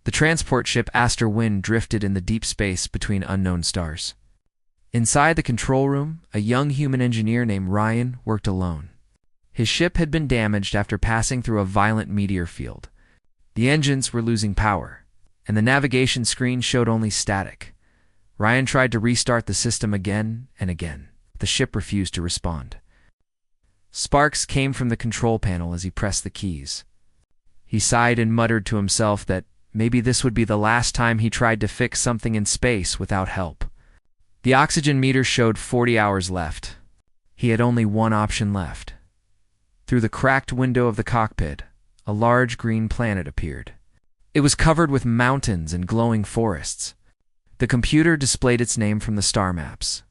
The transport ship Aster Wind drifted in the deep space between unknown stars. Inside the control room, a young human engineer named Ryan worked alone. His ship had been damaged after passing through a violent meteor field. The engines were losing power, and the navigation screen showed only static. Ryan tried to restart the system again and again. The ship refused to respond. Sparks came from the control panel as he pressed the keys. He sighed and muttered to himself that maybe this would be the last time he tried to fix something in space without help. The oxygen meter showed 40 hours left. He had only one option left. Through the cracked window of the cockpit, a large green planet appeared. It was covered with mountains and glowing forests. The computer displayed its name from the star maps.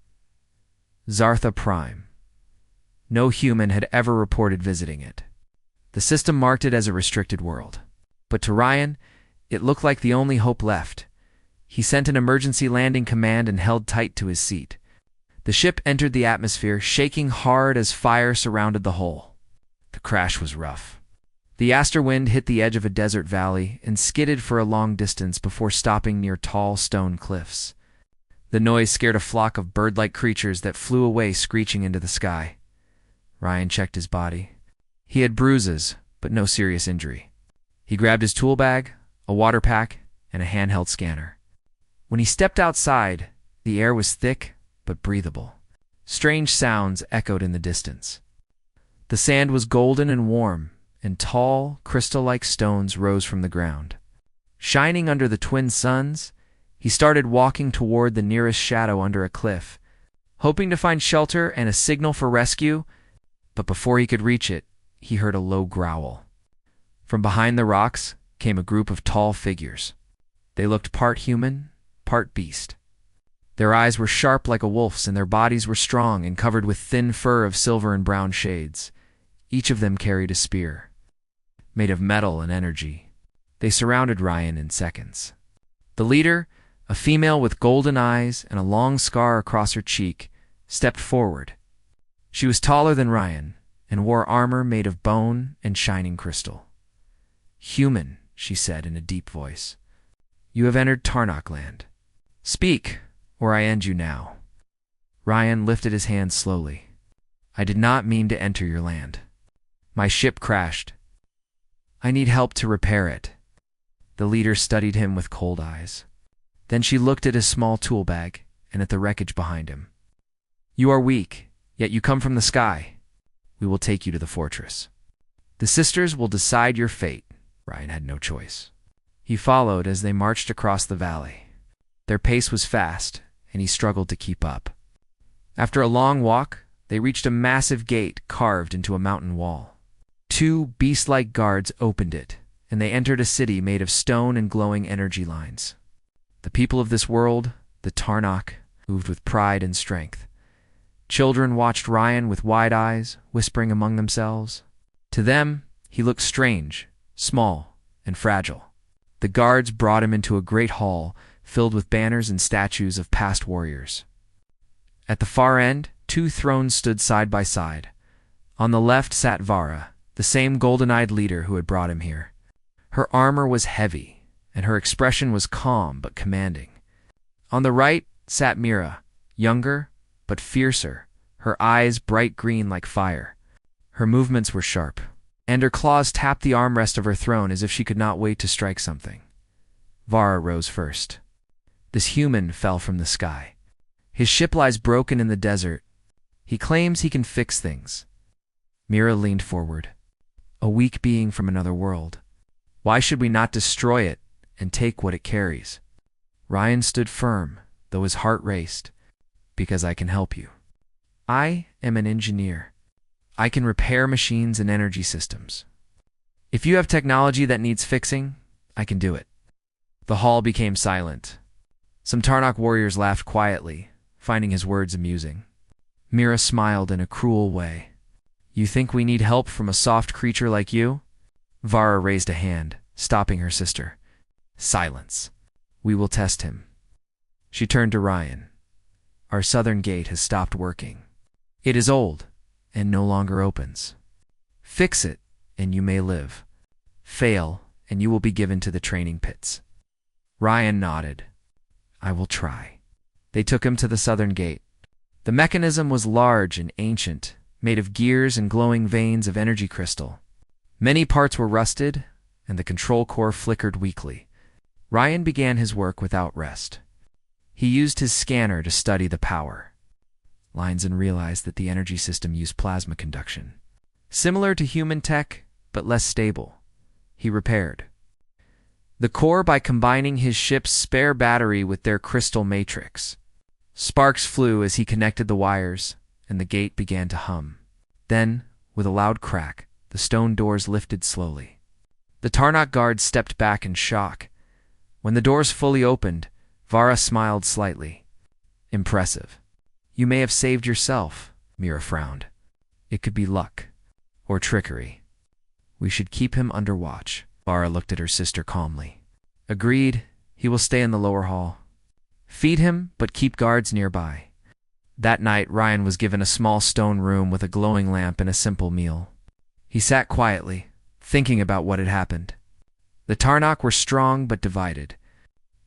Zartha Prime. No human had ever reported visiting it. The system marked it as a restricted world. But to Ryan, it looked like the only hope left. He sent an emergency landing command and held tight to his seat. The ship entered the atmosphere, shaking hard as fire surrounded the hull. The crash was rough. The Aster Wind hit the edge of a desert valley and skidded for a long distance before stopping near tall stone cliffs. The noise scared a flock of bird-like creatures that flew away screeching into the sky. Ryan checked his body. He had bruises, but no serious injury. He grabbed his tool bag, a water pack, and a handheld scanner. When he stepped outside, the air was thick but breathable. Strange sounds echoed in the distance. The sand was golden and warm, and tall, crystal-like stones rose from the ground. Shining under the twin suns, he started walking toward the nearest shadow under a cliff, hoping to find shelter and a signal for rescue, but before he could reach it, he heard a low growl. From behind the rocks came a group of tall figures. They looked part human, part beast. Their eyes were sharp like a wolf's, and their bodies were strong and covered with thin fur of silver and brown shades. Each of them carried a spear, made of metal and energy. They surrounded Ryan in seconds. The leader, a female with golden eyes and a long scar across her cheek, stepped forward. She was taller than Ryan and wore armor made of bone and shining crystal. "Human," she said in a deep voice. "You have entered Tarnok land. Speak, or I end you now." Ryan lifted his hand slowly. "I did not mean to enter your land. My ship crashed. I need help to repair it." The leader studied him with cold eyes. Then she looked at his small tool bag and at the wreckage behind him. "You are weak, yet you come from the sky. We will take you to the fortress. The sisters will decide your fate." Ryan had no choice. He followed as they marched across the valley. Their pace was fast, and he struggled to keep up. After a long walk, they reached a massive gate carved into a mountain wall. Two beast-like guards opened it, and they entered a city made of stone and glowing energy lines. The people of this world, the Tarnok, moved with pride and strength. Children watched Ryan with wide eyes, whispering among themselves. To them, he looked strange, small, and fragile. The guards brought him into a great hall filled with banners and statues of past warriors. At the far end, two thrones stood side by side. On the left sat Vara, the same golden-eyed leader who had brought him here. Her armor was heavy, and her expression was calm but commanding. On the right sat Mira, younger but fiercer, her eyes bright green like fire. Her movements were sharp, and her claws tapped the armrest of her throne as if she could not wait to strike something. Vara rose first. This human fell from the sky. His ship lies broken in the desert. He claims he can fix things. Mira leaned forward. A weak being from another world. Why should we not destroy it and take what it carries? Ryan stood firm, though his heart raced. "Because I can help you. I am an engineer. I can repair machines and energy systems. If you have technology that needs fixing, I can do it." The hall became silent. Some Tarnok warriors laughed quietly, finding his words amusing. Mira smiled in a cruel way. "You think we need help from a soft creature like you?" Vara raised a hand, stopping her sister. "Silence. We will test him." She turned to Ryan. "Our southern gate has stopped working. It is old and no longer opens. Fix it, and you may live. Fail, and you will be given to the training pits." Ryan nodded. I will try. They took him to the southern gate. The mechanism was large and ancient, made of gears and glowing veins of energy crystal. Many parts were rusted, and the control core flickered weakly. Ryan began his work without rest. He used his scanner to study the power. Lines realized that the energy system used plasma conduction. Similar to human tech, but less stable. He repaired the core by combining his ship's spare battery with their crystal matrix. Sparks flew as he connected the wires, and the gate began to hum. Then, with a loud crack, the stone doors lifted slowly. The Tarnok guards stepped back in shock. When the doors fully opened, Vara smiled slightly. Impressive. You may have saved yourself, Mira frowned. It could be luck, or trickery. We should keep him under watch. Vara looked at her sister calmly. Agreed, he will stay in the lower hall. Feed him, but keep guards nearby. That night, Ryan was given a small stone room with a glowing lamp and a simple meal. He sat quietly, thinking about what had happened. The Tarnok were strong but divided.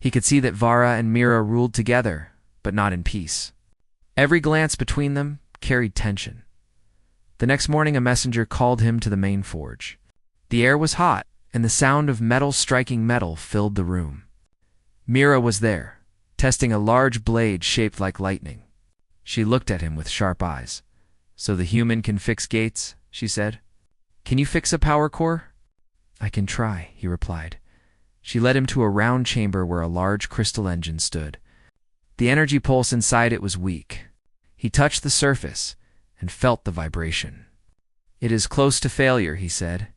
He could see that Vara and Mira ruled together, but not in peace. Every glance between them carried tension. The next morning, a messenger called him to the main forge. The air was hot, and the sound of metal striking metal filled the room. Mira was there, testing a large blade shaped like lightning. She looked at him with sharp eyes. So the human can fix gates, she said. Can you fix a power core? I can try, he replied. She led him to a round chamber where a large crystal engine stood. The energy pulse inside it was weak. He touched the surface and felt the vibration. It is close to failure, he said.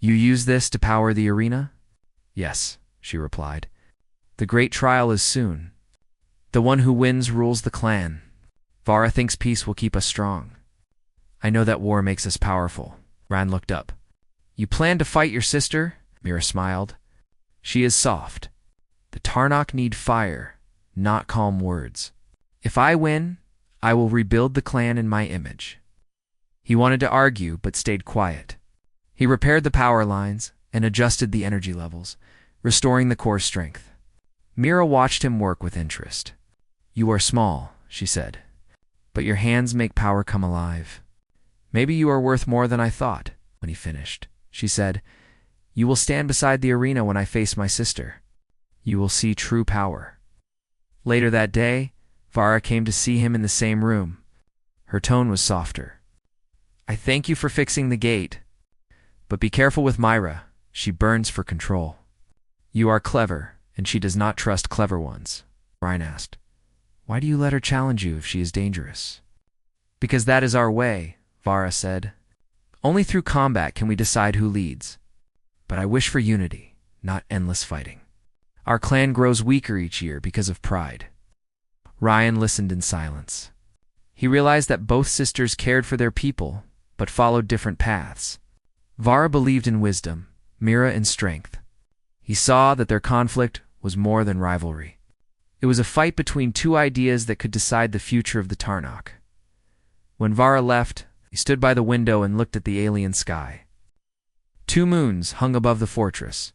You use this to power the arena? Yes, she replied. The great trial is soon. The one who wins rules the clan. Vara thinks peace will keep us strong. I know that war makes us powerful. Ryan looked up. You plan to fight your sister? Mira smiled. She is soft. The Tarnok need fire, not calm words. If I win, I will rebuild the clan in my image. He wanted to argue, but stayed quiet. He repaired the power lines and adjusted the energy levels, restoring the core strength. Mira watched him work with interest. You are small, she said, but your hands make power come alive. Maybe you are worth more than I thought. When he finished, she said, you will stand beside the arena when I face my sister. You will see true power. Later that day, Vara came to see him in the same room. Her tone was softer. I thank you for fixing the gate, but be careful with Myra. She burns for control. You are clever, and she does not trust clever ones. Ryan asked. Why do you let her challenge you if she is dangerous? Because that is our way, Vara said. Only through combat can we decide who leads. But I wish for unity, not endless fighting. Our clan grows weaker each year because of pride. Ryan listened in silence. He realized that both sisters cared for their people, but followed different paths. Vara believed in wisdom, Mira in strength. He saw that their conflict was more than rivalry. It was a fight between two ideas that could decide the future of the Tarnok. When Vara left, he stood by the window and looked at the alien sky. 2 moons hung above the fortress,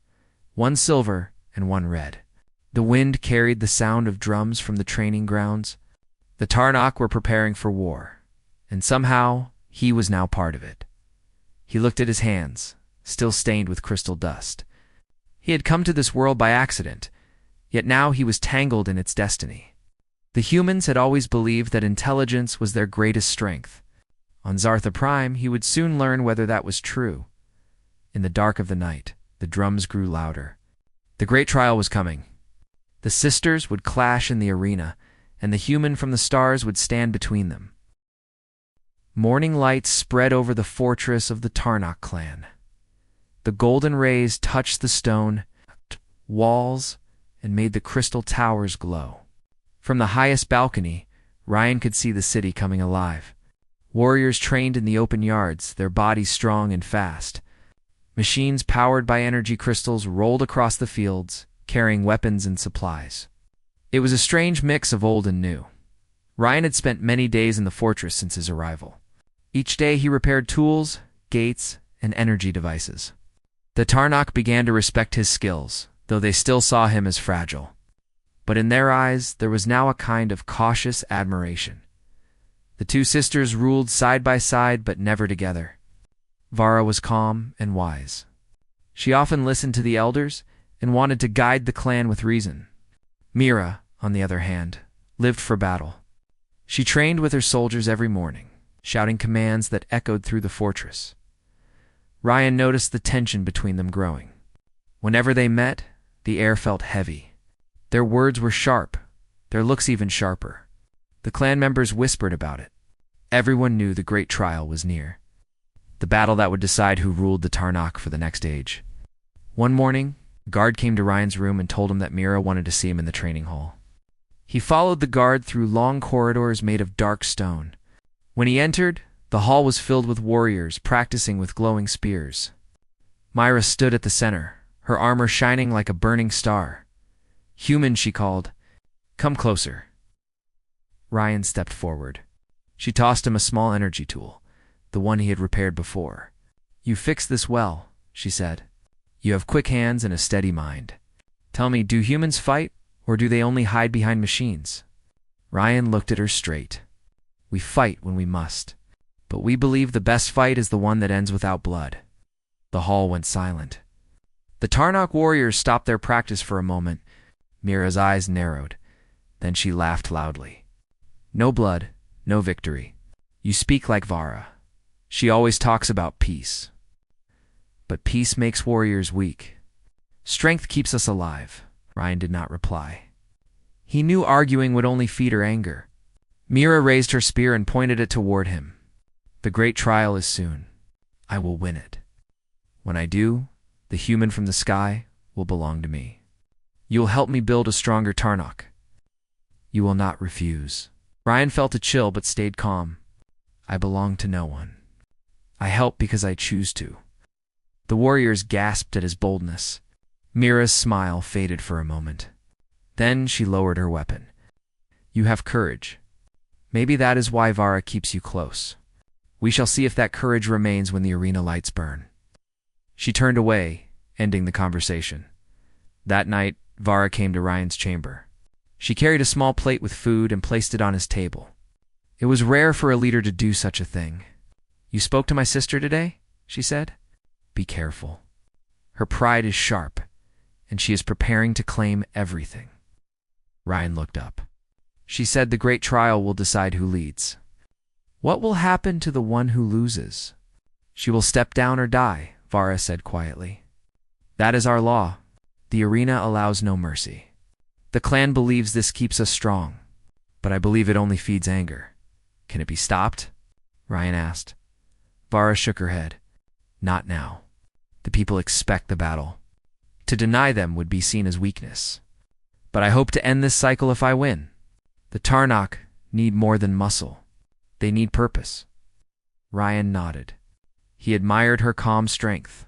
one silver and one red. The wind carried the sound of drums from the training grounds. The Tarnok were preparing for war, and somehow he was now part of it. He looked at his hands, still stained with crystal dust. He had come to this world by accident, yet now he was tangled in its destiny. The humans had always believed that intelligence was their greatest strength. On Zartha Prime, he would soon learn whether that was true. In the dark of the night, the drums grew louder. The great trial was coming. The sisters would clash in the arena, and the human from the stars would stand between them. Morning light spread over the fortress of the Tarnok clan. The golden rays touched the stone walls and made the crystal towers glow. From the highest balcony, Ryan could see the city coming alive. Warriors trained in the open yards, their bodies strong and fast. Machines powered by energy crystals rolled across the fields, carrying weapons and supplies. It was a strange mix of old and new. Ryan had spent many days in the fortress since his arrival. Each day he repaired tools, gates, and energy devices. The Tarnok began to respect his skills, though they still saw him as fragile. But in their eyes, there was now a kind of cautious admiration. The two sisters ruled side by side, but never together. Vara was calm and wise. She often listened to the elders and wanted to guide the clan with reason. Mira, on the other hand, lived for battle. She trained with her soldiers every morning, shouting commands that echoed through the fortress. Ryan noticed the tension between them growing. Whenever they met, the air felt heavy. Their words were sharp, their looks even sharper. The clan members whispered about it. Everyone knew the great trial was near, the battle that would decide who ruled the Tarnak for the next age. One morning, a guard came to Ryan's room and told him that Mira wanted to see him in the training hall. He followed the guard through long corridors made of dark stone. When he entered, the hall was filled with warriors practicing with glowing spears. Myra stood at the center, her armor shining like a burning star. "Human," she called. "Come closer." Ryan stepped forward. She tossed him a small energy tool, the one he had repaired before. "You fixed this well," she said. "You have quick hands and a steady mind. Tell me, do humans fight, or do they only hide behind machines?" Ryan looked at her straight. "We fight when we must, but we believe the best fight is the one that ends without blood." The hall went silent. The Tarnak warriors stopped their practice for a moment. Mira's eyes narrowed. Then she laughed loudly. "No blood, no victory. You speak like Vara. She always talks about peace. But peace makes warriors weak. Strength keeps us alive." Ryan did not reply. He knew arguing would only feed her anger. Mira raised her spear and pointed it toward him. "The great trial is soon. I will win it. When I do, the human from the sky will belong to me. You will help me build a stronger Tarnak. You will not refuse." Ryan felt a chill but stayed calm. "I belong to no one. I help because I choose to." The warriors gasped at his boldness. Mira's smile faded for a moment. Then she lowered her weapon. "You have courage. Maybe that is why Vara keeps you close. We shall see if that courage remains when the arena lights burn." She turned away, ending the conversation. That night, Vara came to Ryan's chamber. She carried a small plate with food and placed it on his table. It was rare for a leader to do such a thing. "You spoke to my sister today?" she said. "Be careful. Her pride is sharp, and she is preparing to claim everything." Ryan looked up. "She said the great trial will decide who leads. What will happen to the one who loses?" "She will step down or die," Vara said quietly. "That is our law. The arena allows no mercy. The clan believes this keeps us strong, but I believe it only feeds anger. Can it be stopped?" Ryan asked. Vara shook her head. "Not now. The people expect the battle. To deny them would be seen as weakness. But I hope to end this cycle if I win. The Tarnak need more than muscle. They need purpose." Ryan nodded. He admired her calm strength.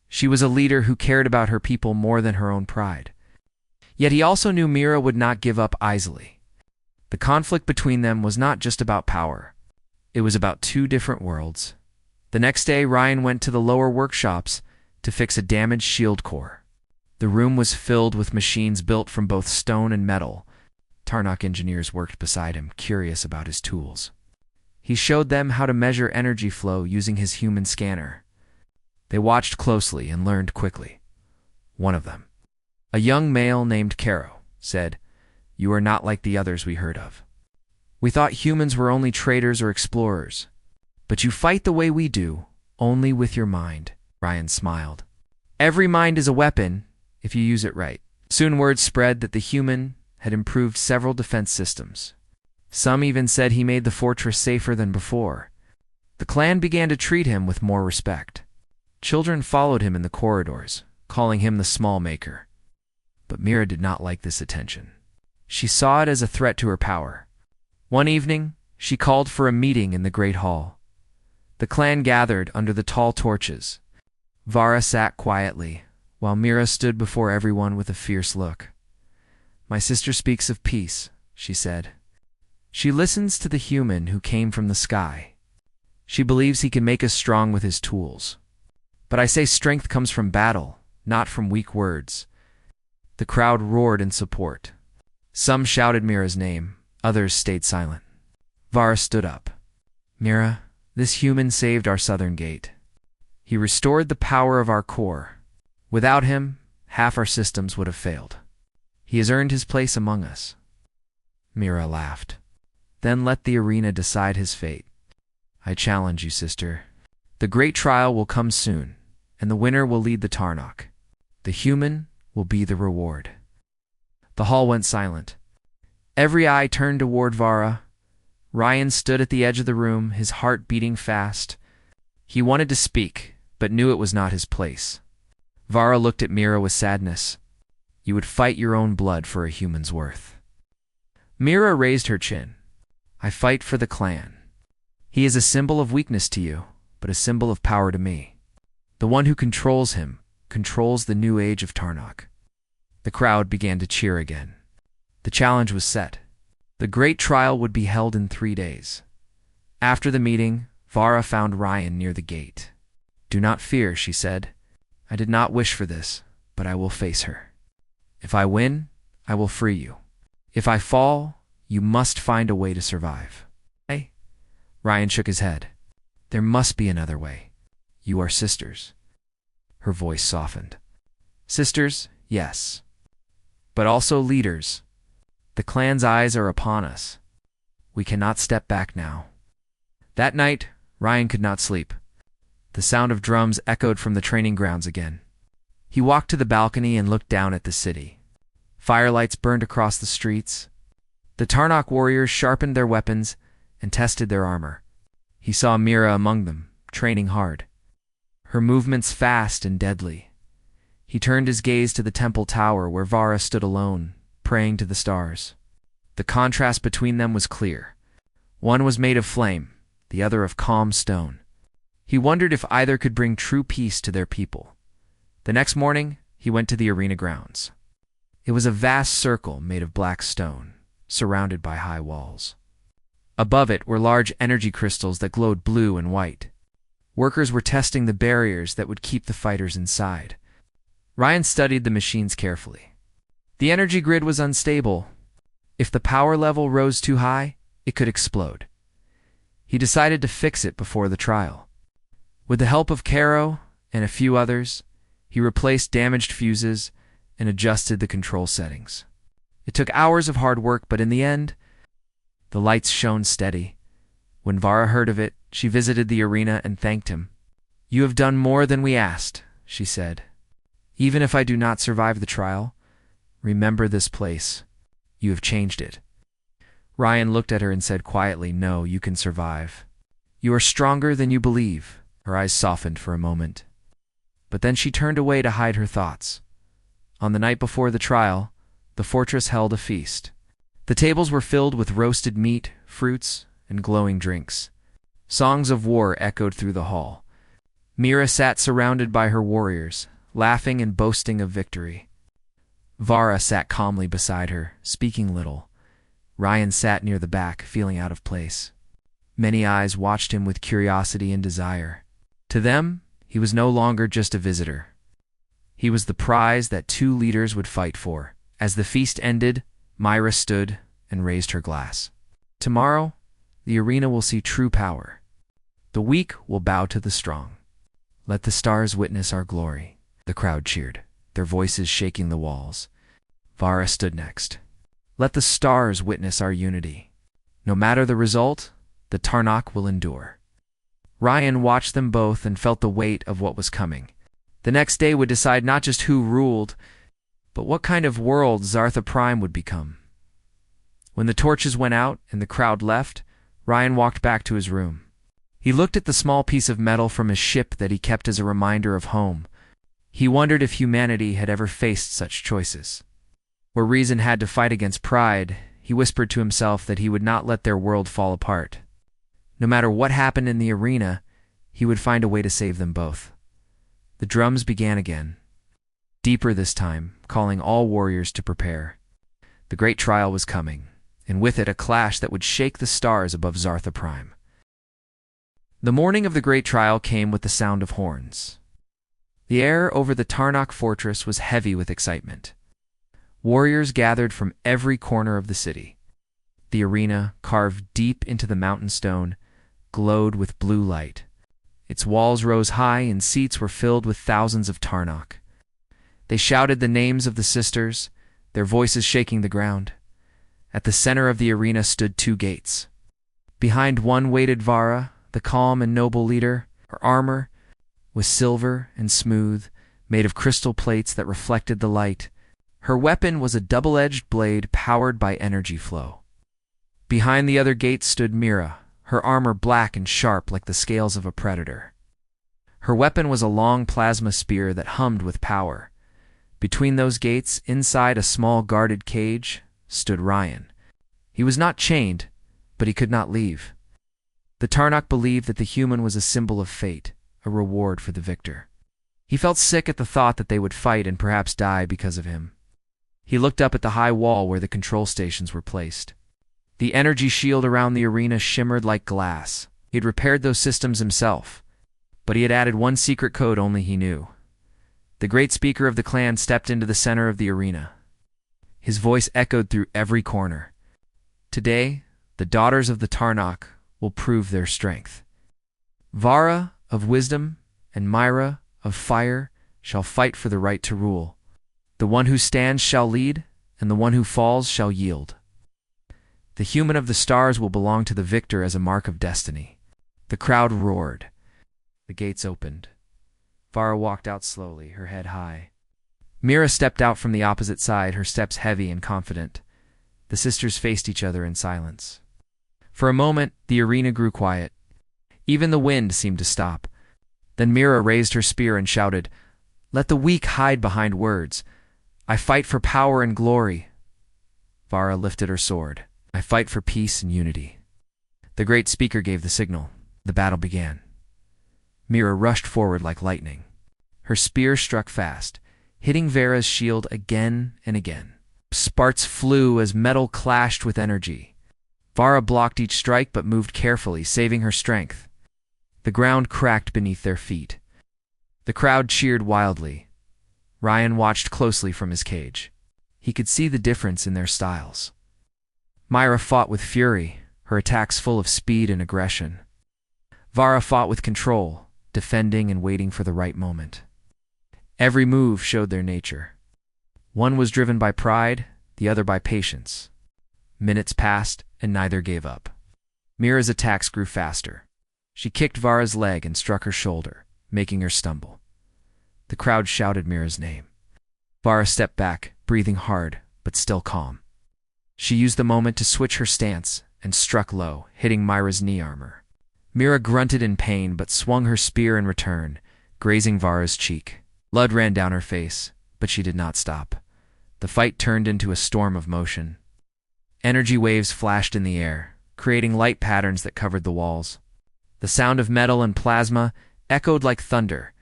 She was a leader who cared about her people more than her own pride. Yet he also knew Mira would not give up easily. The conflict between them was not just about power. It was about two different worlds. The next day, Ryan went to the lower workshops to fix a damaged shield core. The room was filled with machines built from both stone and metal. Tarnak engineers worked beside him, curious about his tools. He showed them how to measure energy flow using his human scanner. They watched closely and learned quickly. One of them, a young male named Caro, said, "You are not like the others we heard of. We thought humans were only traders or explorers. But you fight the way we do, only with your mind." Ryan smiled. "Every mind is a weapon, if you use it right." Soon word spread that the human had improved several defense systems. Some even said he made the fortress safer than before. The clan began to treat him with more respect. Children followed him in the corridors, calling him the small maker. But Mira did not like this attention. She saw it as a threat to her power. One evening, she called for a meeting in the great hall. The clan gathered under the tall torches. Vara sat quietly, while Mira stood before everyone with a fierce look. "My sister speaks of peace," she said. "She listens to the human who came from the sky. She believes he can make us strong with his tools. But I say strength comes from battle, not from weak words. The crowd roared in support. Some shouted Mira's name, others stayed silent. Vara stood up. Mira, this human saved our southern gate. He restored the power of our core. Without him, half our systems would have failed. He has earned his place among us. Mira laughed. Then let the arena decide his fate. I challenge you, sister. The great trial will come soon, and the winner will lead the Tarnok. The human will be the reward. The hall went silent. Every eye turned toward Vara. Ryan stood at the edge of the room, his heart beating fast. He wanted to speak, but knew it was not his place. Vara looked at Mira with sadness. You would fight your own blood for a human's worth. Mira raised her chin. I fight for the clan. He is a symbol of weakness to you, but a symbol of power to me. The one who controls him controls the new age of Tarnok. The crowd began to cheer again. The challenge was set. The great trial would be held in 3 days. After the meeting, Vara found Ryan near the gate. Do not fear, she said. I did not wish for this, but I will face her. If I win, I will free you. If I fall, you must find a way to survive. Hey? Ryan shook his head. There must be another way. You are sisters. Her voice softened. Sisters, yes. But also leaders. The clan's eyes are upon us. We cannot step back now. That night, Ryan could not sleep. The sound of drums echoed from the training grounds again. He walked to the balcony and looked down at the city. Firelights burned across the streets. The Tarnok warriors sharpened their weapons and tested their armor. He saw Mira among them, training hard. Her movements fast and deadly. He turned his gaze to the temple tower where Vara stood alone, praying to the stars. The contrast between them was clear. One was made of flame, the other of calm stone. He wondered if either could bring true peace to their people. The next morning, he went to the arena grounds. It was a vast circle made of black stone, surrounded by high walls. Above it were large energy crystals that glowed blue and white. Workers were testing the barriers that would keep the fighters inside. Ryan studied the machines carefully. The energy grid was unstable. If the power level rose too high, it could explode. He decided to fix it before the trial. With the help of Caro and a few others, he replaced damaged fuses and adjusted the control settings. It took hours of hard work, but in the end, the lights shone steady. When Vara heard of it, she visited the arena and thanked him. You have done more than we asked, she said. Even if I do not survive the trial, remember this place. You have changed it. Ryan looked at her and said quietly, No, you can survive. You are stronger than you believe. Her eyes softened for a moment. But then she turned away to hide her thoughts. On the night before the trial, the fortress held a feast. The tables were filled with roasted meat, fruits, and glowing drinks. Songs of war echoed through the hall. Mira sat surrounded by her warriors, laughing and boasting of victory. Vara sat calmly beside her, speaking little. Ryan sat near the back, feeling out of place. Many eyes watched him with curiosity and desire. To them, he was no longer just a visitor. He was the prize that 2 leaders would fight for. As the feast ended, Myra stood and raised her glass. Tomorrow, the arena will see true power. The weak will bow to the strong. Let the stars witness our glory. The crowd cheered, their voices shaking the walls. Vara stood next. Let the stars witness our unity. No matter the result, the Tarnok will endure. Ryan watched them both and felt the weight of what was coming. The next day would decide not just who ruled, but what kind of world Zartha Prime would become. When the torches went out and the crowd left, Ryan walked back to his room. He looked at the small piece of metal from his ship that he kept as a reminder of home. He wondered if humanity had ever faced such choices. Where reason had to fight against pride, he whispered to himself that he would not let their world fall apart. No matter what happened in the arena, he would find a way to save them both. The drums began again. Deeper this time, calling all warriors to prepare. The great trial was coming, and with it a clash that would shake the stars above Zartha Prime. The morning of the great trial came with the sound of horns. The air over the Tarnok fortress was heavy with excitement. Warriors gathered from every corner of the city. The arena, carved deep into the mountain stone, glowed with blue light. Its walls rose high and seats were filled with thousands of Tarnok. They shouted the names of the sisters, their voices shaking the ground. At the center of the arena stood two gates. Behind one waited Vara, the calm and noble leader. Her armor was silver and smooth, made of crystal plates that reflected the light. Her weapon was a double-edged blade powered by energy flow. Behind the other gate stood Mira, her armor black and sharp like the scales of a predator. Her weapon was a long plasma spear that hummed with power. Between those gates, inside a small guarded cage, stood Ryan. He was not chained, but he could not leave. The Tarnok believed that the human was a symbol of fate, a reward for the victor. He felt sick at the thought that they would fight and perhaps die because of him. He looked up at the high wall where the control stations were placed. The energy shield around the arena shimmered like glass. He had repaired those systems himself, but he had added one secret code only he knew. The great speaker of the clan stepped into the center of the arena. His voice echoed through every corner. Today, the daughters of the Tarnok will prove their strength. Vara of wisdom and Myra of fire shall fight for the right to rule. The one who stands shall lead, and the one who falls shall yield. The human of the stars will belong to the victor as a mark of destiny. The crowd roared. The gates opened. Vara walked out slowly, her head high. Mira stepped out from the opposite side, her steps heavy and confident. The sisters faced each other in silence. For a moment, the arena grew quiet. Even the wind seemed to stop. Then Mira raised her spear and shouted, "Let the weak hide behind words. I fight for power and glory." Vara lifted her sword. "I fight for peace and unity." The great speaker gave the signal. The battle began. Mira rushed forward like lightning. Her spear struck fast, hitting Vara's shield again and again. Sparks flew as metal clashed with energy. Vara blocked each strike but moved carefully, saving her strength. The ground cracked beneath their feet. The crowd cheered wildly. Ryan watched closely from his cage. He could see the difference in their styles. Myra fought with fury, her attacks full of speed and aggression. Vara fought with control, defending and waiting for the right moment. Every move showed their nature. One was driven by pride, the other by patience. Minutes passed, and neither gave up. Mira's attacks grew faster. She kicked Vara's leg and struck her shoulder, making her stumble. The crowd shouted Mira's name. Vara stepped back, breathing hard, but still calm. She used the moment to switch her stance and struck low, hitting Myra's knee armor. Mira grunted in pain but swung her spear in return, grazing Vara's cheek. Blood ran down her face, but she did not stop. The fight turned into a storm of motion. Energy waves flashed in the air, creating light patterns that covered the walls. The sound of metal and plasma echoed like thunder.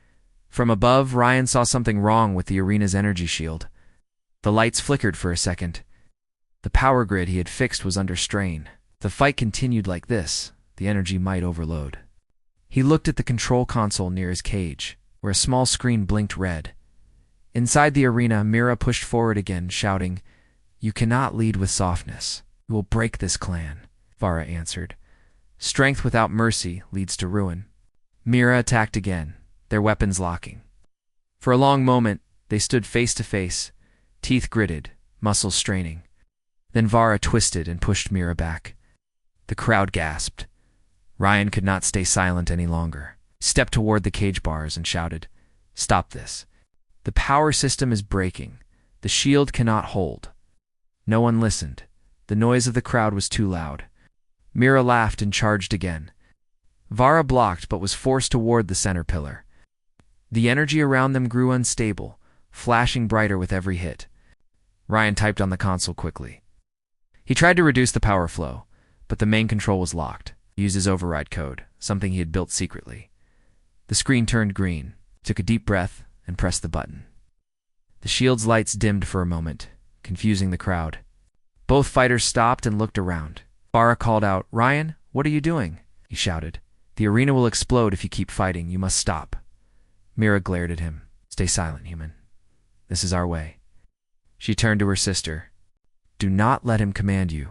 From above, Ryan saw something wrong with the arena's energy shield. The lights flickered for a second. The power grid he had fixed was under strain. If the fight continued like this, the energy might overload. He looked at the control console near his cage, where a small screen blinked red. Inside the arena, Mira pushed forward again, shouting, "You cannot lead with softness. You will break this clan," Vara answered. "Strength without mercy leads to ruin." Mira attacked again, their weapons locking. For a long moment, they stood face to face, teeth gritted, muscles straining. Then Vara twisted and pushed Mira back. The crowd gasped. Ryan could not stay silent any longer. He stepped toward the cage bars and shouted, "Stop this. The power system is breaking. The shield cannot hold." No one listened. The noise of the crowd was too loud. Mira laughed and charged again. Vara blocked but was forced toward the center pillar. The energy around them grew unstable, flashing brighter with every hit. Ryan typed on the console quickly. He tried to reduce the power flow, but the main control was locked. He used his override code, something he had built secretly. The screen turned green, took a deep breath, and pressed the button. The shield's lights dimmed for a moment, confusing the crowd. Both fighters stopped and looked around. Vara called out, "Ryan, what are you doing?" He shouted. "The arena will explode if you keep fighting. You must stop." Mira glared at him. "Stay silent, human. This is our way." She turned to her sister. Do not let him command you.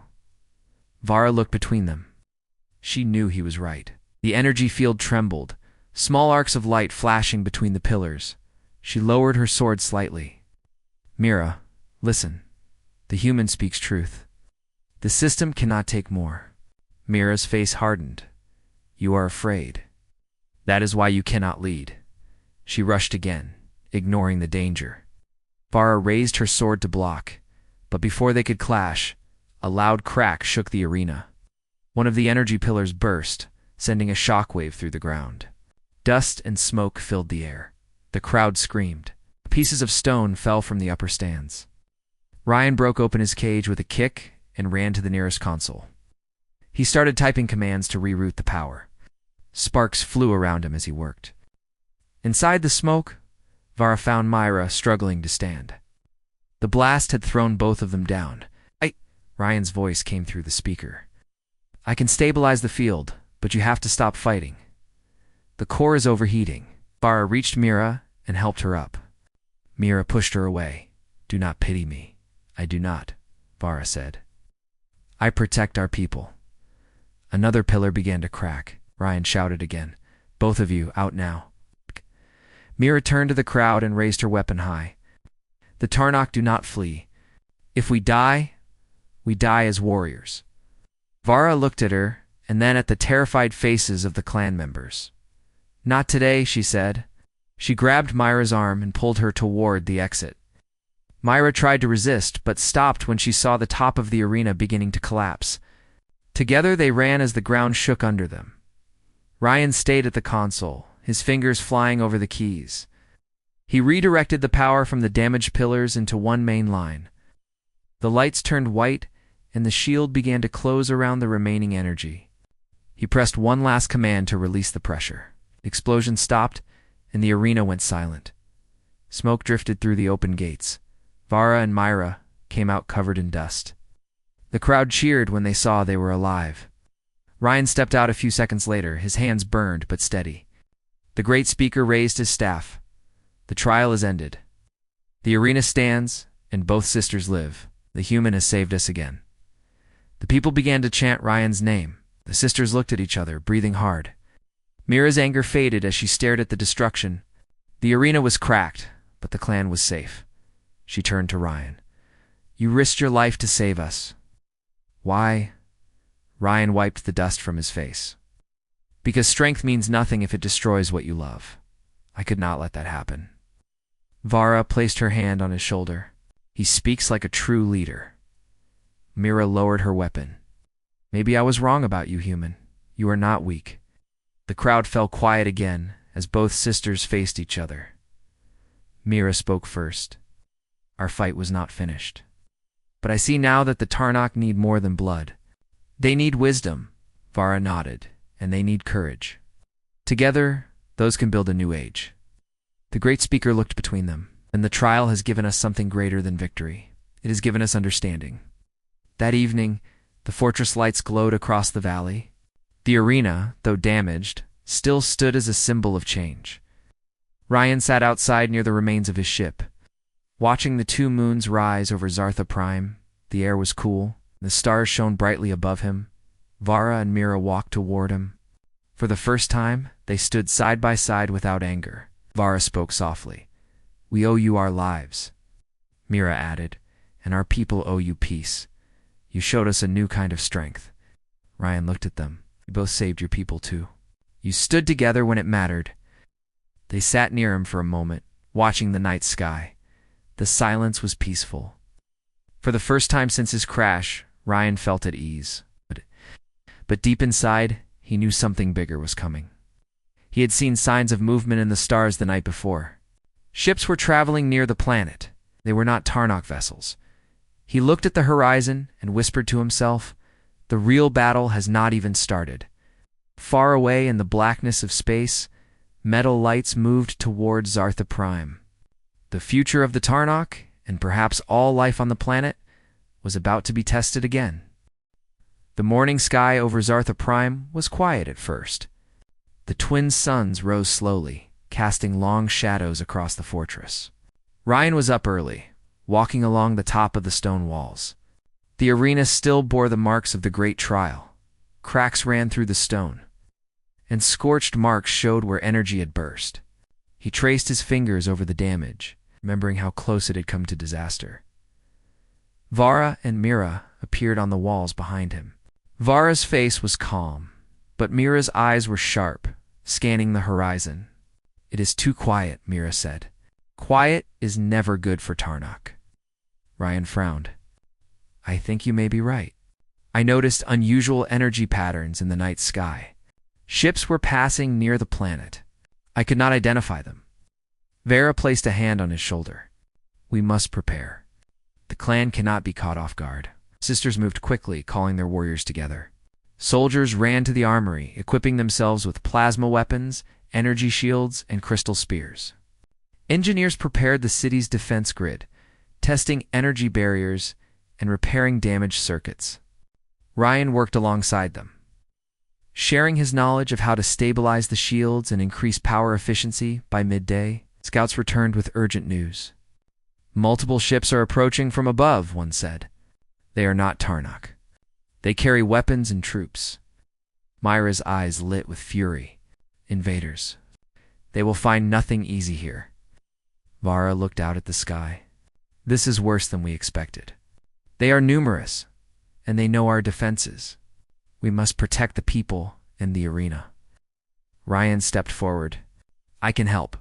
Vara looked between them. She knew he was right. The energy field trembled, small arcs of light flashing between the pillars. She lowered her sword slightly. Mira, listen. The human speaks truth. The system cannot take more. Mira's face hardened. You are afraid. That is why you cannot lead. She rushed again, ignoring the danger. Vara raised her sword to block, but before they could clash, a loud crack shook the arena. One of the energy pillars burst, sending a shockwave through the ground. Dust and smoke filled the air. The crowd screamed. Pieces of stone fell from the upper stands. Ryan broke open his cage with a kick and ran to the nearest console. He started typing commands to reroute the power. Sparks flew around him as he worked. Inside the smoke, Vara found Myra struggling to stand. The blast had thrown both of them down. Ryan's voice came through the speaker. I can stabilize the field, but you have to stop fighting. The core is overheating. Vara reached Mira and helped her up. Mira pushed her away. Do not pity me. I do not, Vara said. I protect our people. Another pillar began to crack. Ryan shouted again. Both of you, out now. Mira turned to the crowd and raised her weapon high. The Tarnok do not flee. If we die as warriors. Vara looked at her, and then at the terrified faces of the clan members. Not today, she said. She grabbed Myra's arm and pulled her toward the exit. Myra tried to resist, but stopped when she saw the top of the arena beginning to collapse. Together they ran as the ground shook under them. Ryan stayed at the console, his fingers flying over the keys. He redirected the power from the damaged pillars into one main line. The lights turned white, and the shield began to close around the remaining energy. He pressed one last command to release the pressure. The explosion stopped, and the arena went silent. Smoke drifted through the open gates. Vara and Myra came out covered in dust. The crowd cheered when they saw they were alive. Ryan stepped out a few seconds later, his hands burned but steady. The great speaker raised his staff. The trial is ended. The arena stands, and both sisters live. The human has saved us again. The people began to chant Ryan's name. The sisters looked at each other, breathing hard. Mira's anger faded as she stared at the destruction. The arena was cracked, but the clan was safe. She turned to Ryan. You risked your life to save us. Why? Ryan wiped the dust from his face. Because strength means nothing if it destroys what you love. I could not let that happen. Vara placed her hand on his shoulder. He speaks like a true leader. Mira lowered her weapon. Maybe I was wrong about you, human. You are not weak. The crowd fell quiet again as both sisters faced each other. Mira spoke first. Our fight was not finished. But I see now that the Tarnok need more than blood. They need wisdom, Vara nodded, and they need courage. Together, those can build a new age. The great speaker looked between them, and the trial has given us something greater than victory. It has given us understanding. That evening, the fortress lights glowed across the valley. The arena, though damaged, still stood as a symbol of change. Ryan sat outside near the remains of his ship. Watching the two moons rise over Zartha Prime, the air was cool, the stars shone brightly above him. Vara and Mira walked toward him. For the first time, they stood side by side without anger. Vara spoke softly. We owe you our lives. Mira added, and our people owe you peace. You showed us a new kind of strength. Ryan looked at them. You both saved your people too. You stood together when it mattered. They sat near him for a moment, watching the night sky. The silence was peaceful. For the first time since his crash, Ryan felt at ease. But deep inside, he knew something bigger was coming. He had seen signs of movement in the stars the night before. Ships were traveling near the planet. They were not Tarnok vessels. He looked at the horizon and whispered to himself, the real battle has not even started. Far away in the blackness of space, metal lights moved toward Zartha Prime. The future of the Tarnok, and perhaps all life on the planet, was about to be tested again. The morning sky over Zartha Prime was quiet at first. The twin suns rose slowly, casting long shadows across the fortress. Ryan was up early. walking along the top of the stone walls. The arena still bore the marks of the great trial. Cracks ran through the stone, and scorched marks showed where energy had burst. He traced his fingers over the damage, remembering how close it had come to disaster. Vara and Mira appeared on the walls behind him. Vara's face was calm, but Mira's eyes were sharp, scanning the horizon. "It is too quiet," Mira said. "Quiet is never good for Tarnok." Ryan frowned. "I think you may be right." I noticed unusual energy patterns in the night sky. Ships were passing near the planet. I could not identify them. Vera placed a hand on his shoulder. "We must prepare. The clan cannot be caught off guard." Sisters moved quickly, calling their warriors together. Soldiers ran to the armory, equipping themselves with plasma weapons, energy shields, and crystal spears. Engineers prepared the city's defense grid, testing energy barriers and repairing damaged circuits. Ryan worked alongside them, sharing his knowledge of how to stabilize the shields and increase power efficiency. By midday, scouts returned with urgent news. "Multiple ships are approaching from above," one said. "They are not Tarnok. They carry weapons and troops." Myra's eyes lit with fury. "Invaders. They will find nothing easy here." Vara looked out at the sky. "This is worse than we expected. They are numerous, and they know our defenses. We must protect the people and the arena." Ryan stepped forward. "I can help.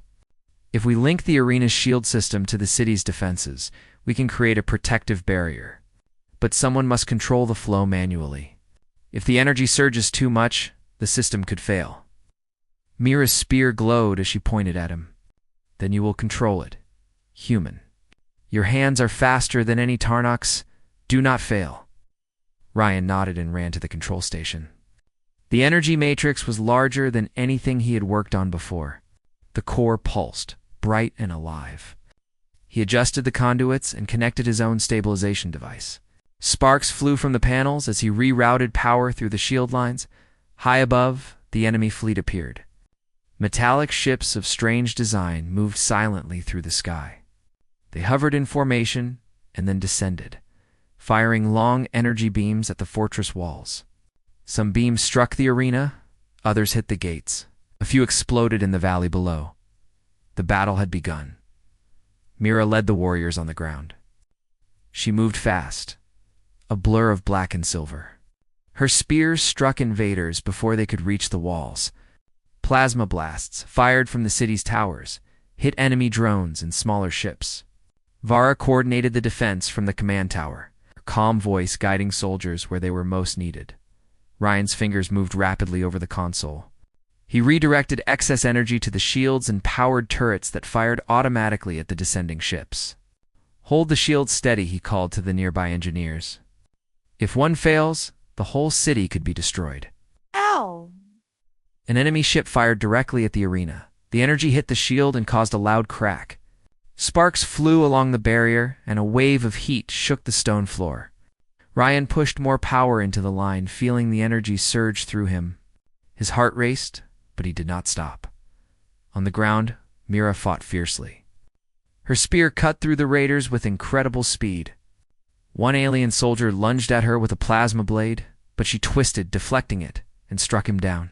If we link the arena's shield system to the city's defenses, we can create a protective barrier. But someone must control the flow manually. If the energy surges too much, the system could fail." Mira's spear glowed as she pointed at him. "Then you will control it. Human. Your hands are faster than any Tarnoks. Do not fail." Ryan nodded and ran to the control station. The energy matrix was larger than anything he had worked on before. The core pulsed, bright and alive. He adjusted the conduits and connected his own stabilization device. Sparks flew from the panels as he rerouted power through the shield lines. High above, the enemy fleet appeared. Metallic ships of strange design moved silently through the sky. They hovered in formation and then descended, firing long energy beams at the fortress walls. Some beams struck the arena, others hit the gates. A few exploded in the valley below. The battle had begun. Mira led the warriors on the ground. She moved fast, a blur of black and silver. Her spears struck invaders before they could reach the walls. Plasma blasts, fired from the city's towers, hit enemy drones and smaller ships. Vara coordinated the defense from the command tower, her calm voice guiding soldiers where they were most needed. Ryan's fingers moved rapidly over the console. He redirected excess energy to the shields and powered turrets that fired automatically at the descending ships. "Hold the shields steady," he called to the nearby engineers. "If one fails, the whole city could be destroyed." Ow! An enemy ship fired directly at the arena. The energy hit the shield and caused a loud crack. Sparks flew along the barrier, and a wave of heat shook the stone floor. Ryan pushed more power into the line, feeling the energy surge through him. His heart raced, but he did not stop. On the ground, Mira fought fiercely. Her spear cut through the raiders with incredible speed. One alien soldier lunged at her with a plasma blade, but she twisted, deflecting it, and struck him down.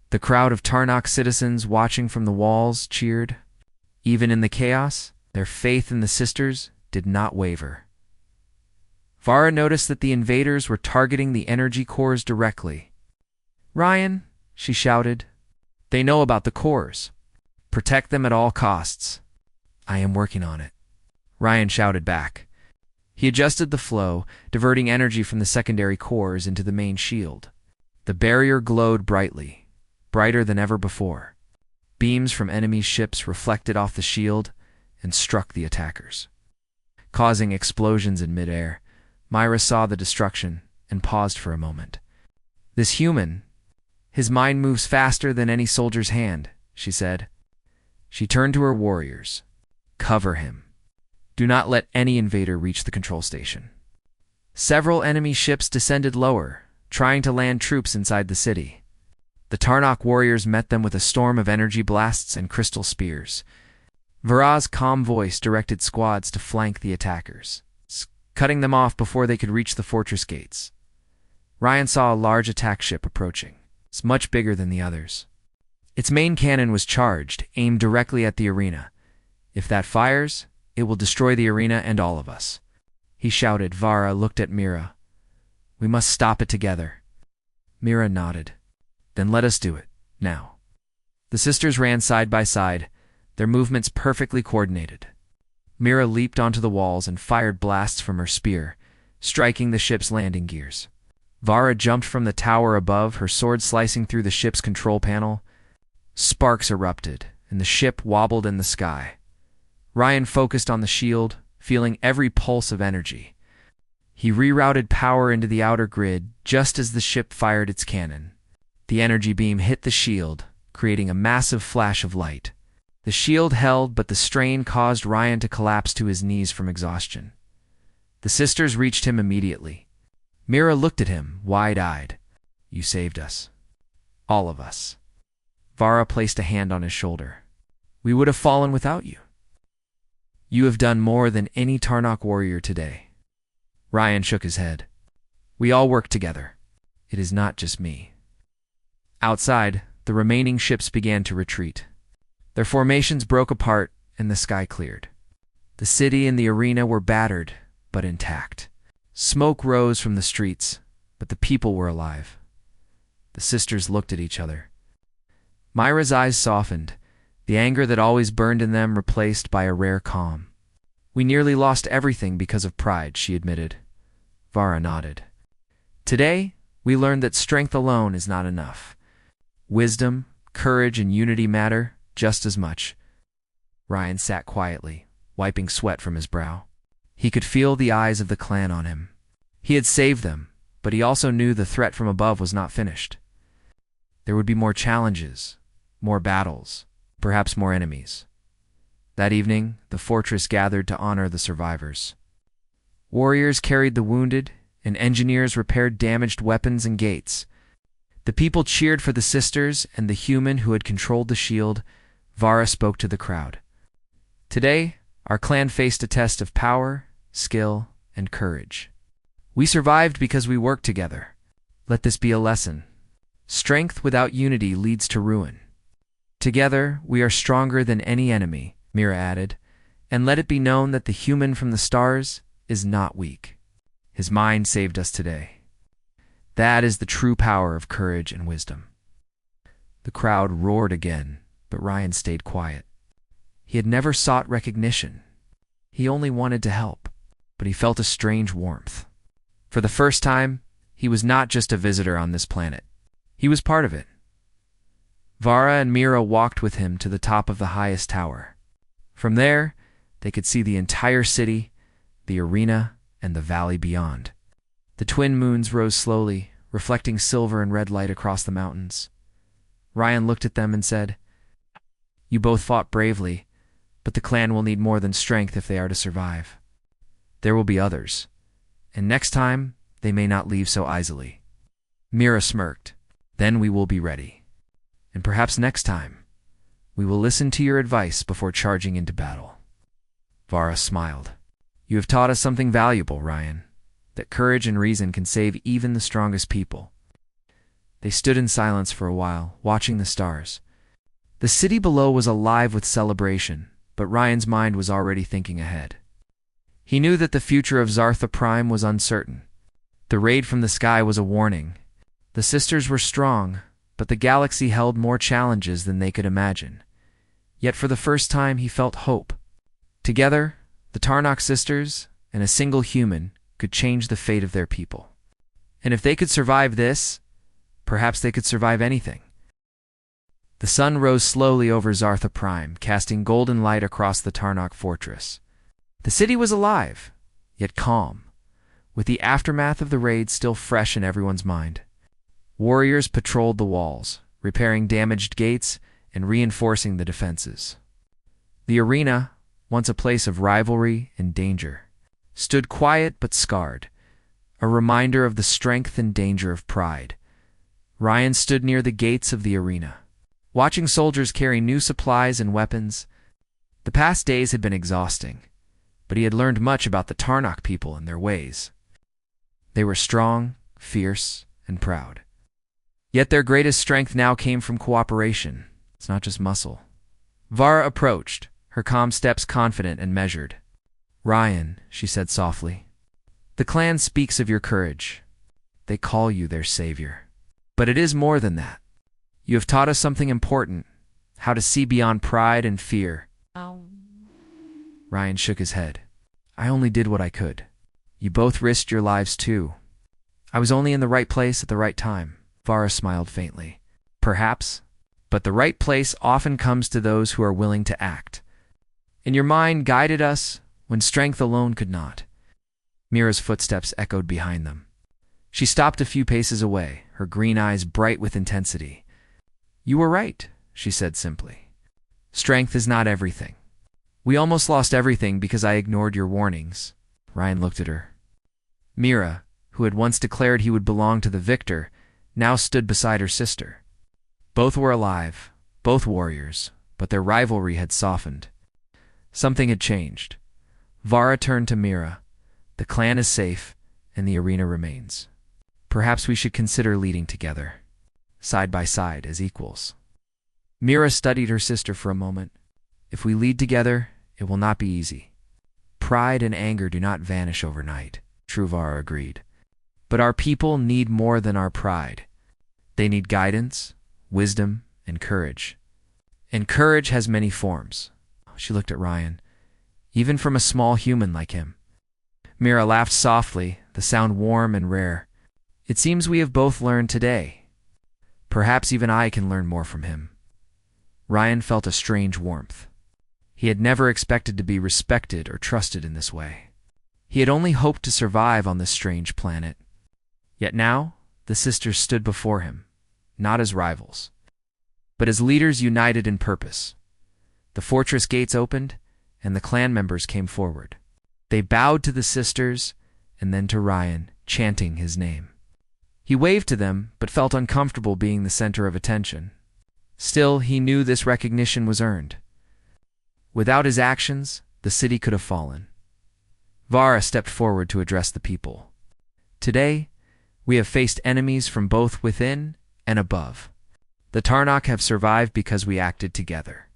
The crowd of Tarnok citizens watching from the walls cheered. Even in the chaos, their faith in the sisters did not waver. Vara noticed that the invaders were targeting the energy cores directly. "Ryan," she shouted, "they know about the cores. Protect them at all costs." "I am working on it," Ryan shouted back. He adjusted the flow, diverting energy from the secondary cores into the main shield. The barrier glowed brightly, brighter than ever before. Beams from enemy ships reflected off the shield and struck the attackers, causing explosions in midair. Myra saw the destruction and paused for a moment. "This human, his mind moves faster than any soldier's hand," she said. She turned to her warriors. "Cover him. Do not let any invader reach the control station." Several enemy ships descended lower, trying to land troops inside the city. The Tarnok warriors met them with a storm of energy blasts and crystal spears. Vara's calm voice directed squads to flank the attackers, cutting them off before they could reach the fortress gates. Ryan saw a large attack ship approaching. It's much bigger than the others. Its main cannon was charged, aimed directly at the arena. If that fires, it will destroy the arena and all of us. He shouted. Vara looked at Mira. We must stop it together. Mira nodded. Then let us do it, now. The sisters ran side by side, their movements perfectly coordinated. Mira leaped onto the walls and fired blasts from her spear, striking the ship's landing gears. Vara jumped from the tower above, her sword slicing through the ship's control panel. Sparks erupted, and the ship wobbled in the sky. Ryan focused on the shield, feeling every pulse of energy. He rerouted power into the outer grid just as the ship fired its cannon. The energy beam hit the shield, creating a massive flash of light. The shield held, but the strain caused Ryan to collapse to his knees from exhaustion. The sisters reached him immediately. Mira looked at him, wide-eyed. You saved us. All of us. Vara placed a hand on his shoulder. We would have fallen without you. You have done more than any Tarnok warrior today. Ryan shook his head. We all work together. It is not just me. Outside, the remaining ships began to retreat. Their formations broke apart and the sky cleared. The city and the arena were battered, but intact. Smoke rose from the streets, but the people were alive. The sisters looked at each other. Myra's eyes softened, the anger that always burned in them replaced by a rare calm. We nearly lost everything because of pride, she admitted. Vara nodded. Today, we learned that strength alone is not enough. Wisdom, courage, and unity matter just as much. Ryan sat quietly, wiping sweat from his brow. He could feel the eyes of the clan on him. He had saved them, but he also knew the threat from above was not finished. There would be more challenges, more battles, perhaps more enemies. That evening, the fortress gathered to honor the survivors. Warriors carried the wounded, and engineers repaired damaged weapons and gates. The people cheered for the sisters and the human who had controlled the shield. Vara spoke to the crowd. Today, our clan faced a test of power, skill, and courage. We survived because we worked together. Let this be a lesson. Strength without unity leads to ruin. Together, we are stronger than any enemy, Mira added, and let it be known that the human from the stars is not weak. His mind saved us today. That is the true power of courage and wisdom. The crowd roared again, but Ryan stayed quiet. He had never sought recognition. He only wanted to help, but he felt a strange warmth. For the first time, he was not just a visitor on this planet. He was part of it. Vara and Mira walked with him to the top of the highest tower. From there, they could see the entire city, the arena, and the valley beyond. The twin moons rose slowly, reflecting silver and red light across the mountains. Ryan looked at them and said, You both fought bravely, but the clan will need more than strength if they are to survive. There will be others, and next time, they may not leave so easily. Mira smirked. Then we will be ready. And perhaps next time, we will listen to your advice before charging into battle. Vara smiled. You have taught us something valuable, Ryan, that courage and reason can save even the strongest people. They stood in silence for a while, watching the stars. The city below was alive with celebration, but Ryan's mind was already thinking ahead. He knew that the future of Zartha Prime was uncertain. The raid from the sky was a warning. The sisters were strong, but the galaxy held more challenges than they could imagine. Yet for the first time he felt hope. Together, the Tarnok sisters and a single human could change the fate of their people. And if they could survive this, perhaps they could survive anything. The sun rose slowly over Zartha Prime, casting golden light across the Tarnok fortress. The city was alive, yet calm, with the aftermath of the raid still fresh in everyone's mind. Warriors patrolled the walls, repairing damaged gates and reinforcing the defenses. The arena, once a place of rivalry and danger, stood quiet but scarred, a reminder of the strength and danger of pride. Ryan stood near the gates of the arena, watching soldiers carry new supplies and weapons. The past days had been exhausting, but he had learned much about the Tarnok people and their ways. They were strong, fierce, and proud. Yet their greatest strength now came from cooperation. It's not just muscle. Vara approached, her calm steps confident and measured. "Ryan," she said softly, "the clan speaks of your courage. They call you their savior. But it is more than that. You have taught us something important, how to see beyond pride and fear." Ryan shook his head. "I only did what I could. You both risked your lives too. I was only in the right place at the right time." Vara smiled faintly. "Perhaps, but the right place often comes to those who are willing to act. And your mind guided us when strength alone could not." Mira's footsteps echoed behind them. She stopped a few paces away, her green eyes bright with intensity. "You were right," she said simply. "Strength is not everything. We almost lost everything because I ignored your warnings." Ryan looked at her. Mira, who had once declared he would belong to the victor, now stood beside her sister. Both were alive, both warriors, but their rivalry had softened. Something had changed. Vara turned to Mira. "The clan is safe, and the arena remains. Perhaps we should consider leading together, side by side as equals." Mira studied her sister for a moment. "If we lead together, it will not be easy. Pride and anger do not vanish overnight," Vara agreed. "But our people need more than our pride. They need guidance, wisdom, and courage. And courage has many forms." She looked at Ryan. "Even from a small human like him." Mira laughed softly, the sound warm and rare. "It seems we have both learned today. Perhaps even I can learn more from him." Ryan felt a strange warmth. He had never expected to be respected or trusted in this way. He had only hoped to survive on this strange planet. Yet now, the sisters stood before him, not as rivals, but as leaders united in purpose. The fortress gates opened, and the clan members came forward. They bowed to the sisters, and then to Ryan, chanting his name. He waved to them, but felt uncomfortable being the center of attention. Still, he knew this recognition was earned. Without his actions, the city could have fallen. Vara stepped forward to address the people. "Today, we have faced enemies from both within and above. The Tarnok have survived because we acted together.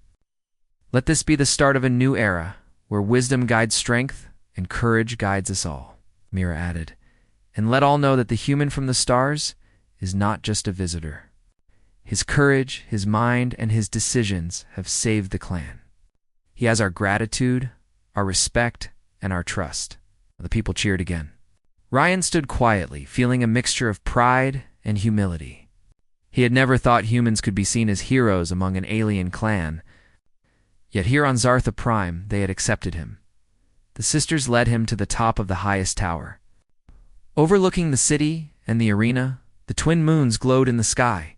Let this be the start of a new era, where wisdom guides strength and courage guides us all," Mira added. "And let all know that the human from the stars is not just a visitor. His courage, his mind, and his decisions have saved the clan. He has our gratitude, our respect, and our trust." The people cheered again. Ryan stood quietly, feeling a mixture of pride and humility. He had never thought humans could be seen as heroes among an alien clan. Yet here on Zartha Prime, they had accepted him. The sisters led him to the top of the highest tower. Overlooking the city and the arena, the twin moons glowed in the sky,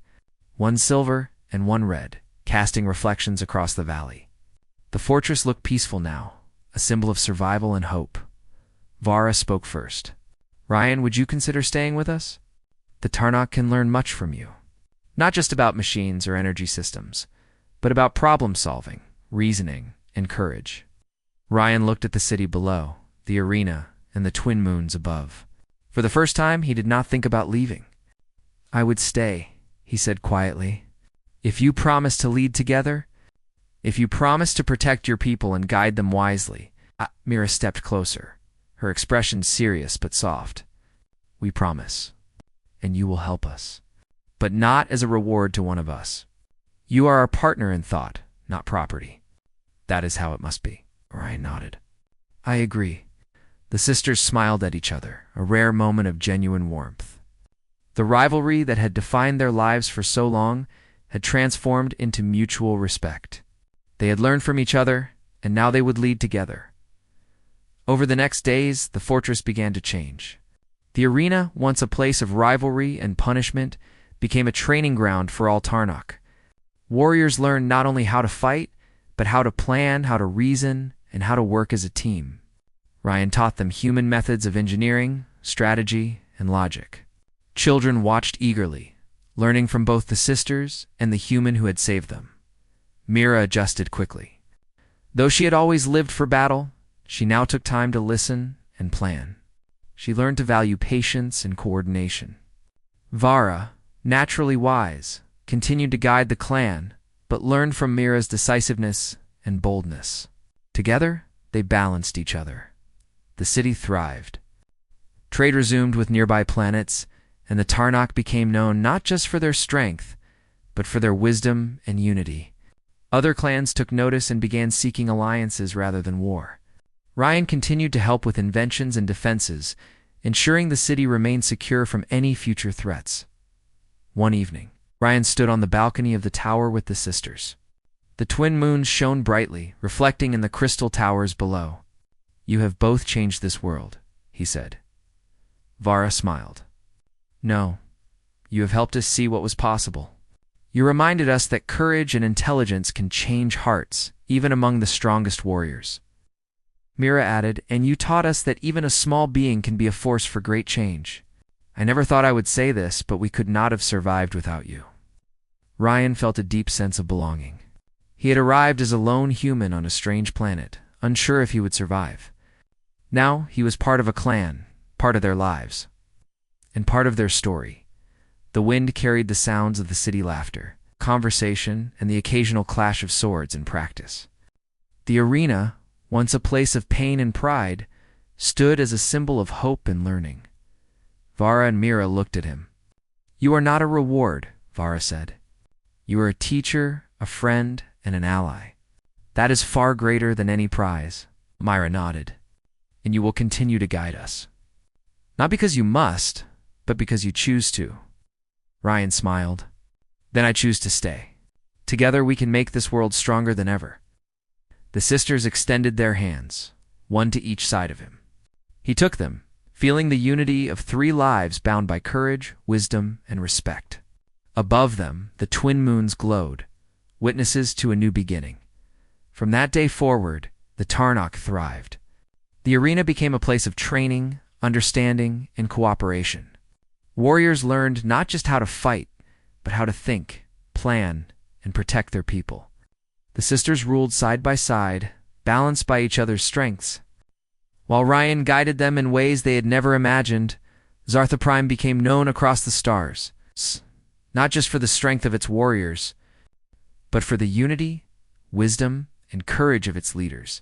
one silver and one red, casting reflections across the valley. The fortress looked peaceful now, a symbol of survival and hope. Vara spoke first. "Ryan, would you consider staying with us? The Tarnok can learn much from you. Not just about machines or energy systems, but about problem solving, reasoning, and courage." Ryan looked at the city below, the arena, and the twin moons above. For the first time, he did not think about leaving. "I would stay," he said quietly. "If you promise to lead together, if you promise to protect your people and guide them wisely." Mira stepped closer, her expression serious but soft. "We promise, and you will help us, but not as a reward to one of us. You are our partner in thought, not property. That is how it must be." Ryan nodded. "I agree." The sisters smiled at each other, a rare moment of genuine warmth. The rivalry that had defined their lives for so long had transformed into mutual respect. They had learned from each other, and now they would lead together. Over the next days, the fortress began to change. The arena, once a place of rivalry and punishment, became a training ground for all Tarnok. Warriors learned not only how to fight, but how to plan, how to reason, and how to work as a team. Ryan taught them human methods of engineering, strategy, and logic. Children watched eagerly, learning from both the sisters and the human who had saved them. Mira adjusted quickly. Though she had always lived for battle, she now took time to listen and plan. She learned to value patience and coordination. Vara, naturally wise, continued to guide the clan, but learned from Mira's decisiveness and boldness. Together, they balanced each other. The city thrived. Trade resumed with nearby planets, and the Tarnok became known not just for their strength, but for their wisdom and unity. Other clans took notice and began seeking alliances rather than war. Ryan continued to help with inventions and defenses, ensuring the city remained secure from any future threats. One evening, Ryan stood on the balcony of the tower with the sisters. The twin moons shone brightly, reflecting in the crystal towers below. "You have both changed this world," he said. Vara smiled. "No, you have helped us see what was possible. You reminded us that courage and intelligence can change hearts, even among the strongest warriors." Mira added, "And you taught us that even a small being can be a force for great change. I never thought I would say this, but we could not have survived without you." Ryan felt a deep sense of belonging. He had arrived as a lone human on a strange planet, unsure if he would survive. Now he was part of a clan, part of their lives, and part of their story. The wind carried the sounds of the city laughter, conversation, and the occasional clash of swords in practice. The arena, once a place of pain and pride, stood as a symbol of hope and learning. Vara and Mira looked at him. "You are not a reward," Vara said. "You are a teacher, a friend, and an ally. That is far greater than any prize." Mira nodded. "And you will continue to guide us. Not because you must, but because you choose to." Ryan smiled. "Then I choose to stay. Together we can make this world stronger than ever." The sisters extended their hands, one to each side of him. He took them, feeling the unity of 3 lives bound by courage, wisdom, and respect. Above them, the twin moons glowed, witnesses to a new beginning. From that day forward, the Tarnok thrived. The arena became a place of training, understanding, and cooperation. Warriors learned not just how to fight, but how to think, plan, and protect their people. The sisters ruled side by side, balanced by each other's strengths. While Ryan guided them in ways they had never imagined, Zartha Prime became known across the stars, not just for the strength of its warriors, but for the unity, wisdom, and courage of its leaders.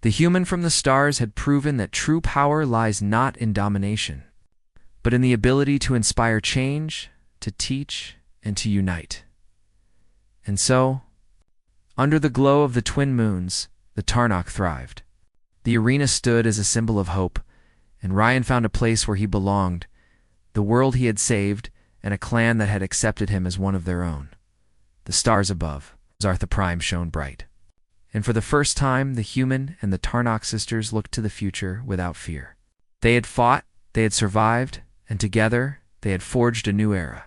The human from the stars had proven that true power lies not in domination, but in the ability to inspire change, to teach, and to unite. And so, under the glow of the twin moons, the Tarnok thrived. The arena stood as a symbol of hope, and Ryan found a place where he belonged, the world he had saved, and a clan that had accepted him as one of their own. The stars above, Zartha Prime shone bright. And for the first time, the human and the Tarnok sisters looked to the future without fear. They had fought, they had survived, and together they had forged a new era.